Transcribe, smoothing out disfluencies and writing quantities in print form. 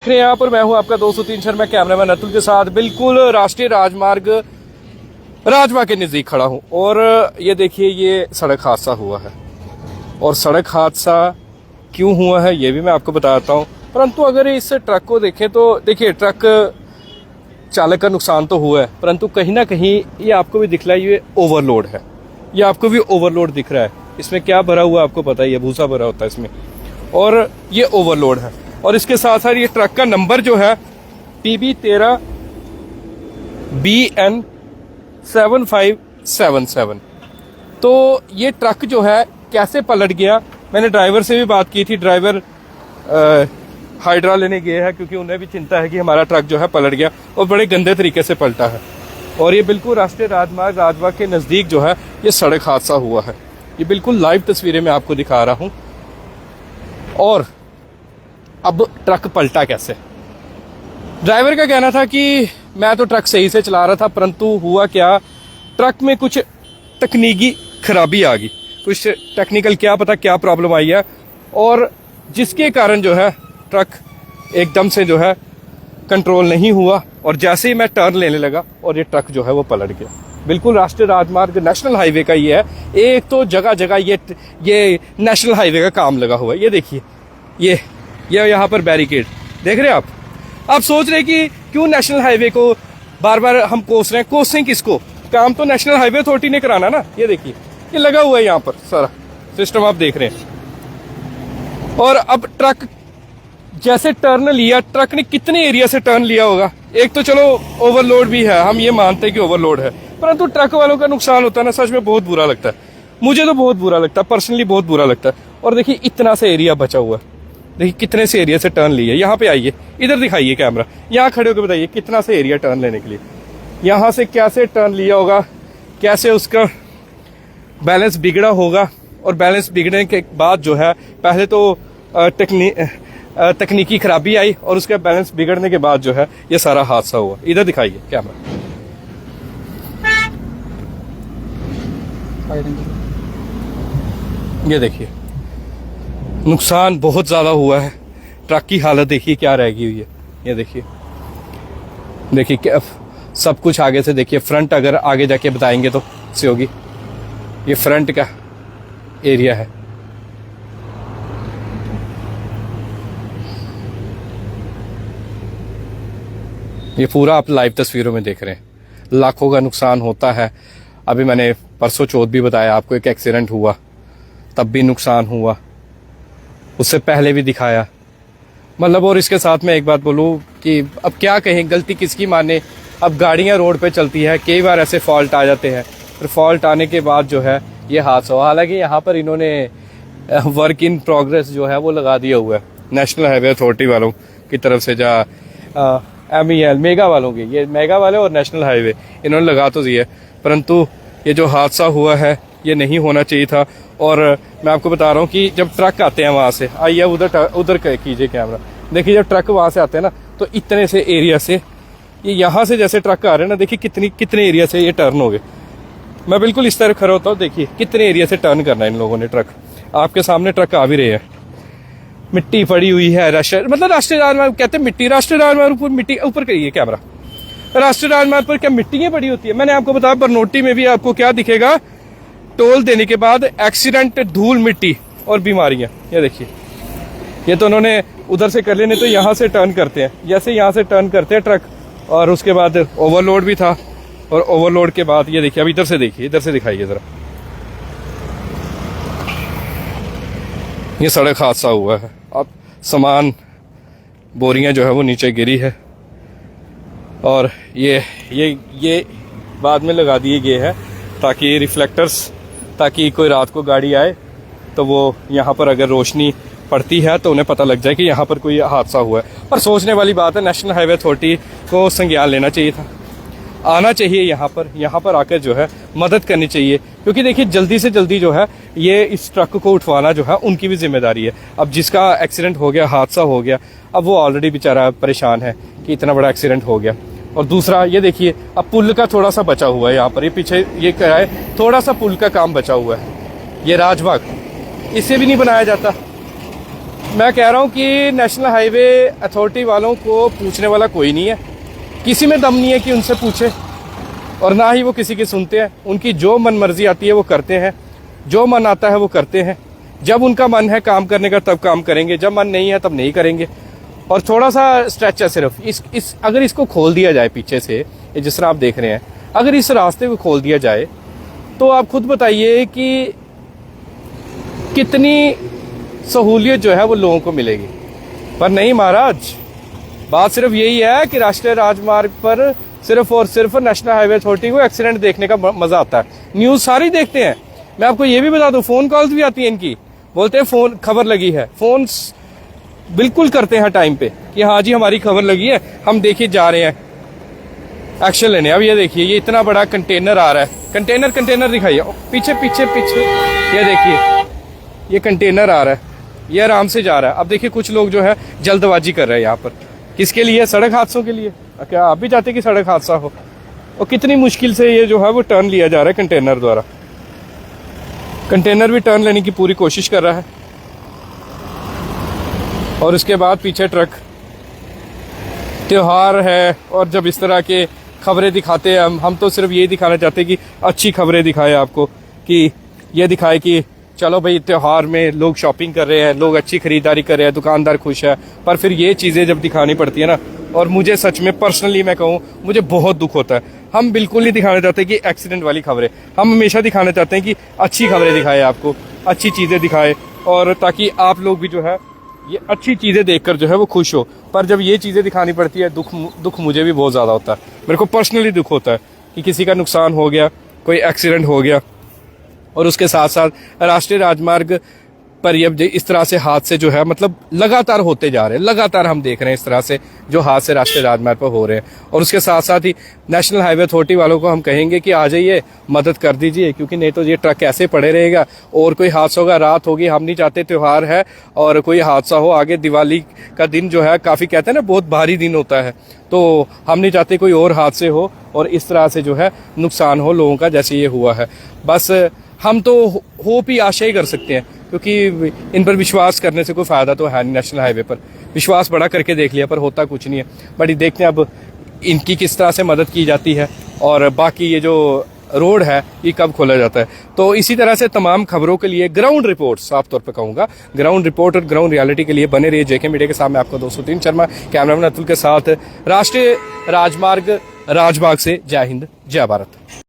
यहाँ पर मैं हूँ आपका 203 शर्मा कैमरामैन अतुल के साथ बिल्कुल राष्ट्रीय राजमार्ग राजवा के नज़दीक खड़ा हूँ। और ये देखिए ये सड़क हादसा हुआ है और सड़क हादसा क्यों हुआ है ये भी मैं आपको बताता हूँ। परंतु अगर इस ट्रक को देखें तो देखिए ट्रक चालक का नुकसान तो हुआ है, परंतु कहीं ना कहीं ये आपको भी दिख रहा है ये ओवरलोड है। ये आपको भी ओवरलोड दिख रहा है। इसमें क्या भरा हुआ आपको पता ही है, भूसा भरा होता है इसमें, और ये ओवरलोड है। और इसके साथ साथ ये ट्रक का नंबर जो है PB13 BN 7577। तो ये ट्रक जो है कैसे पलट गया, मैंने ड्राइवर से भी बात की थी। ड्राइवर हाइड्रा लेने गए हैं क्योंकि उन्हें भी चिंता है कि हमारा ट्रक जो है पलट गया और बड़े गंदे तरीके से पलटा है। और ये बिल्कुल राष्ट्रीय राजमार्ग राजवा के नज़दीक जो है ये सड़क हादसा हुआ है। ये बिल्कुल लाइव तस्वीरें मैं आपको दिखा रहा हूँ। और अब ट्रक पलटा कैसे, ड्राइवर का कहना था कि मैं तो ट्रक सही से चला रहा था, परंतु हुआ क्या, ट्रक में कुछ तकनीकी खराबी आ गई। कुछ टेक्निकल क्या पता क्या प्रॉब्लम आई है, और जिसके कारण जो है ट्रक एकदम से जो है कंट्रोल नहीं हुआ और जैसे ही मैं टर्न लेने लगा और ये ट्रक जो है वो पलट गया। बिल्कुल राष्ट्रीय राजमार्ग नेशनल हाईवे का ये है। एक तो जगह जगह ये नेशनल हाईवे का काम लगा हुआ है। ये देखिए ये यहाँ पर बैरिकेड देख रहे हैं आप सोच रहे कि क्यों नेशनल हाईवे को बार बार हम कोस रहे हैं। कोसें किसको, काम तो नेशनल हाईवे अथॉरिटी ने कराना ना। ये देखिए ये लगा हुआ है यहाँ पर सारा सिस्टम आप देख रहे हैं। और अब ट्रक जैसे टर्न लिया, ट्रक ने कितने एरिया से टर्न लिया होगा। एक तो चलो ओवरलोड भी है, हम ये मानते हैं कि ओवरलोड है, परंतु ट्रक वालों का नुकसान होता है ना, सच में बहुत बुरा लगता है। मुझे तो बहुत बुरा लगता है, पर्सनली बहुत बुरा लगता है। और देखिए इतना से एरिया बचा हुआ है, देखिए कितने से एरिया से टर्न लिए। यहाँ पे आइए, इधर दिखाइए कैमरा, यहाँ खड़े होकर बताइए कितना से एरिया टर्न लेने के लिए, यहाँ से कैसे टर्न लिया होगा, कैसे उसका बैलेंस बिगड़ा होगा। और बैलेंस बिगड़ने के बाद जो है पहले तो तकनीकी खराबी आई और उसके बैलेंस बिगड़ने के बाद जो है ये सारा हादसा हुआ। इधर दिखाइए कैमरा, ये देखिए नुकसान बहुत ज्यादा हुआ है। ट्रक की हालत देखिए क्या रह गई हुई है। ये देखिए क्या सब कुछ आगे से देखिए। फ्रंट अगर आगे जाके बताएंगे तो से होगी। ये फ्रंट का एरिया है। ये पूरा आप लाइव तस्वीरों में देख रहे हैं। लाखों का नुकसान होता है। अभी मैंने परसों चौथ भी बताया आपको, एक एक्सीडेंट हुआ तब भी नुकसान हुआ, उससे पहले भी दिखाया मतलब। और इसके साथ में एक बात बोलूं कि अब क्या कहें, गलती किसकी माने। अब गाड़ियां रोड पे चलती है, कई बार ऐसे फॉल्ट आ जाते हैं, फिर फॉल्ट आने के बाद जो है ये हादसा हुआ। हालांकि यहाँ पर इन्होंने वर्क इन प्रोग्रेस जो है वो लगा दिया हुआ है नेशनल हाईवे अथॉरिटी वालों की तरफ से, जहाँ MEL मेगा वालों की, ये मेगा वाले और नेशनल हाईवे इन्होंने लगा तो दिया, परंतु ये जो हादसा हुआ है ये नहीं होना चाहिए था। और मैं आपको बता रहा हूँ कि जब ट्रक आते हैं वहाँ से, आइए उधर कीजिए कैमरा, देखिए जब ट्रक वहाँ से आते हैं ना तो इतने से एरिया से, ये यहाँ से जैसे ट्रक आ रहे हैं ना, देखिए कितने एरिया से ये टर्न हो गए। मैं बिल्कुल इस तरह खड़ा होता हूँ, देखिए कितने एरिया से टर्न करना है इन लोगों ने। ट्रक आपके सामने ट्रक आ भी रहे हैं, मिट्टी पड़ी हुई है। मतलब राष्ट्रीय राजमार्ग कहते हैं मिट्टी, राष्ट्रीय राजमार्ग पर मिट्टी, ऊपर करिए कैमरा, राष्ट्रीय राजमार्ग पर क्या मिट्टियां पड़ी होती है। मैंने आपको बताया बरनोटी में भी आपको क्या दिखेगा, टोल देने के बाद एक्सीडेंट, धूल मिट्टी और बीमारियां। ये देखिए ये तो उन्होंने उधर से कर लेने, तो यहाँ से टर्न करते हैं, जैसे यहाँ से टर्न करते हैं ट्रक। और उसके बाद ओवरलोड भी था, और ओवरलोड के बाद ये देखिए, अब इधर से देखिए, इधर से दिखाइए जरा, ये सड़क हादसा हुआ है। अब सामान बोरियां जो है वो नीचे गिरी है, और ये बाद में लगा दिए गए हैं ताकि रिफ्लेक्टर्स, ताकि कोई रात को गाड़ी आए तो वो यहाँ पर अगर रोशनी पड़ती है तो उन्हें पता लग जाए कि यहाँ पर कोई हादसा हुआ है। और सोचने वाली बात है, नेशनल हाईवे अथॉरिटी को संज्ञान लेना चाहिए था, आना चाहिए यहाँ पर आकर जो है मदद करनी चाहिए। क्योंकि देखिए जल्दी से जल्दी जो है ये इस ट्रक को उठवाना जो है उनकी भी जिम्मेदारी है। अब जिसका एक्सीडेंट हो गया, हादसा हो गया, अब वो ऑलरेडी बेचारा परेशान है कि इतना बड़ा एक्सीडेंट हो गया। और दूसरा ये देखिए अब पुल का थोड़ा सा बचा हुआ है, यहाँ पर ये पीछे ये क्या है, थोड़ा सा पुल का काम बचा हुआ है। ये राजमार्ग इसे भी नहीं बनाया जाता, मैं कह रहा हूँ कि नेशनल हाईवे अथॉरिटी वालों को पूछने वाला कोई नहीं है, किसी में दम नहीं है कि उनसे पूछे, और ना ही वो किसी की सुनते हैं। उनकी जो मन मर्जी आती है वो करते हैं, जो मन आता है वो करते हैं। जब उनका मन है काम करने का तब काम करेंगे, जब मन नहीं है तब नहीं करेंगे। और थोड़ा सा स्ट्रेच है सिर्फ इस अगर इसको खोल दिया जाए पीछे से, ये जिस तरह आप देख रहे हैं, अगर इस रास्ते को खोल दिया जाए तो आप खुद बताइए कि कितनी सहूलियत जो है वो लोगों को मिलेगी। पर नहीं महाराज, बात सिर्फ यही है कि राष्ट्रीय राजमार्ग पर सिर्फ और सिर्फ नेशनल हाईवे अथॉरिटी को एक्सीडेंट देखने का मजा आता है। न्यूज़ सारी देखते हैं। मैं आपको ये भी बता दूं, फोन कॉल्स भी आती है इनकी, बोलते हैं फोन खबर लगी है, फोन बिल्कुल करते हैं टाइम पे कि हाँ जी हमारी खबर लगी है, हम देखिए जा रहे हैं एक्शन लेने। अब ये देखिए, ये इतना बड़ा कंटेनर आ रहा है, कंटेनर दिखाइए, पीछे पीछे पीछे, ये देखिए ये कंटेनर आ रहा है, ये आराम से जा रहा है। अब देखिए कुछ लोग जो है जल्दबाजी कर रहे हैं यहाँ पर, किसके लिए? सड़क हादसों के लिए। क्या आप भी चाहते कि सड़क हादसा हो? और कितनी मुश्किल से ये जो है वो टर्न लिया जा रहा है कंटेनर द्वारा। कंटेनर भी टर्न लेने की पूरी कोशिश कर रहा है, और उसके बाद पीछे ट्रक। त्योहार है और जब इस तरह के खबरें दिखाते हैं हम तो सिर्फ यही दिखाना चाहते हैं कि अच्छी खबरें दिखाए आपको, कि ये दिखाए कि चलो भाई त्योहार में लोग शॉपिंग कर रहे हैं, लोग अच्छी खरीदारी कर रहे हैं, दुकानदार खुश है। पर फिर ये चीज़ें जब दिखानी पड़ती है ना, और मुझे सच में पर्सनली मैं कहूँ, मुझे बहुत दुख होता है। हम बिल्कुल नहीं दिखाना चाहते कि एक्सीडेंट वाली खबरें, हम हमेशा दिखाना चाहते हैं कि अच्छी खबरें दिखाए आपको, अच्छी चीज़ें दिखाए, और ताकि आप लोग भी जो है ये अच्छी चीज़ें देखकर जो है वो खुश हो। पर जब ये चीज़ें दिखानी पड़ती है, दुख मुझे भी बहुत ज़्यादा होता है। मेरे को पर्सनली दुख होता है कि किसी का नुकसान हो गया, कोई एक्सीडेंट हो गया, और उसके साथ साथ राष्ट्रीय राजमार्ग पर ये इस तरह से हादसे जो है मतलब लगातार होते जा रहे हैं, लगातार हम देख रहे हैं इस तरह से जो हादसे राष्ट्रीय राजमार्ग पर हो रहे हैं। और उसके साथ साथ ही नेशनल हाईवे अथॉरिटी वालों को हम कहेंगे कि आ जाइए, मदद कर दीजिए, क्योंकि नहीं तो ये ट्रक ऐसे पड़े रहेगा और कोई हादसा होगा, रात होगी, हम नहीं चाहते त्योहार है और कोई हादसा हो आगे। दिवाली का दिन जो है काफ़ी कहते हैं ना बहुत भारी दिन होता है, तो हम नहीं चाहते कोई और हादसे हो और इस तरह से जो है नुकसान हो लोगों का, जैसे ये हुआ है। बस हम तो होप ही आशा ही कर सकते हैं, क्योंकि इन पर विश्वास करने से कोई फ़ायदा तो है नहीं। नेशनल हाईवे पर विश्वास बड़ा करके देख लिया पर होता कुछ नहीं है। बट देखते हैं अब इनकी किस तरह से मदद की जाती है, और बाकी ये जो रोड है ये कब खोला जाता है। तो इसी तरह से तमाम खबरों के लिए ग्राउंड रिपोर्ट, साफ तौर पर कहूँगा ग्राउंड रिपोर्ट और ग्राउंड रियलिटी के लिए बने रहिए जेके मीडिया के साथ। मैं आपका 203 शर्मा, कैमरामैन अतुल के साथ, राष्ट्रीय राजमार्ग राजबाग से। जय हिंद, जय भारत।